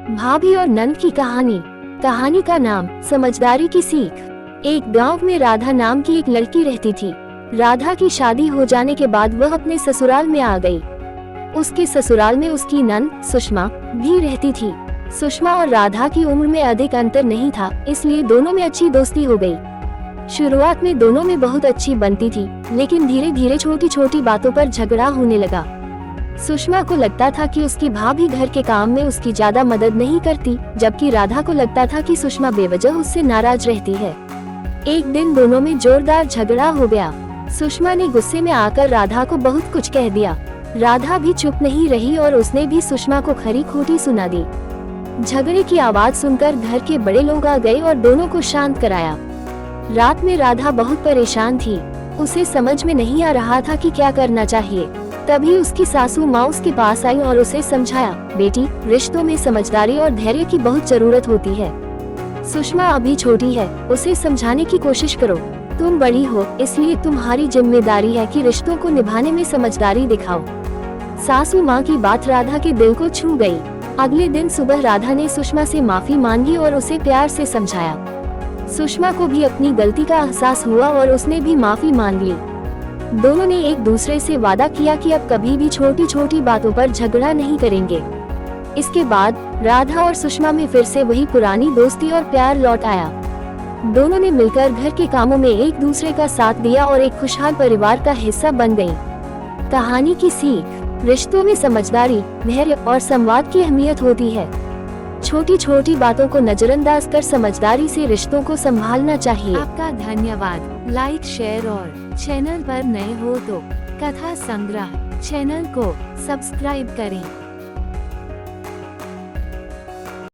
भाभी और नंद की कहानी। कहानी का नाम समझदारी की सीख। एक गांव में राधा नाम की एक लड़की रहती थी। राधा की शादी हो जाने के बाद वह अपने ससुराल में आ गई। उसके ससुराल में उसकी नंद सुषमा भी रहती थी। सुषमा और राधा की उम्र में अधिक अंतर नहीं था, इसलिए दोनों में अच्छी दोस्ती हो गई। शुरुआत में दोनों में बहुत अच्छी बनती थी, लेकिन धीरे धीरे छोटी छोटी बातों पर झगड़ा होने लगा। सुषमा को लगता था कि उसकी भाभी घर के काम में उसकी ज्यादा मदद नहीं करती, जबकि राधा को लगता था कि सुषमा बेवजह उससे नाराज रहती है। एक दिन दोनों में जोरदार झगड़ा हो गया। सुषमा ने गुस्से में आकर राधा को बहुत कुछ कह दिया। राधा भी चुप नहीं रही और उसने भी सुषमा को खरी खोटी सुना दी। झगड़े की आवाज सुनकर घर के बड़े लोग आ गए और दोनों को शांत कराया। रात में राधा बहुत परेशान थी। उसे समझ में नहीं आ रहा था कि क्या करना चाहिए। तभी उसकी सासू माँ उसके पास आई और उसे समझाया, बेटी, रिश्तों में समझदारी और धैर्य की बहुत जरूरत होती है। सुषमा अभी छोटी है, उसे समझाने की कोशिश करो। तुम बड़ी हो, इसलिए तुम्हारी जिम्मेदारी है कि रिश्तों को निभाने में समझदारी दिखाओ। सासू माँ की बात राधा के दिल को छू गई। अगले दिन सुबह राधा ने सुषमा से माफी मांगी और उसे प्यार से समझाया। सुषमा को भी अपनी गलती का एहसास हुआ और उसने भी माफी मांग ली। दोनों ने एक दूसरे से वादा किया कि अब कभी भी छोटी छोटी बातों पर झगड़ा नहीं करेंगे। इसके बाद राधा और सुषमा में फिर से वही पुरानी दोस्ती और प्यार लौट आया। दोनों ने मिलकर घर के कामों में एक दूसरे का साथ दिया और एक खुशहाल परिवार का हिस्सा बन गई। कहानी की सीख। रिश्तों में समझदारी, धैर्य और संवाद की अहमियत होती है। छोटी छोटी बातों को नजरअंदाज कर समझदारी से रिश्तों को संभालना चाहिए। आपका धन्यवाद। लाइक, शेयर और चैनल पर नए हो तो कथा संग्रह चैनल को सब्सक्राइब करें।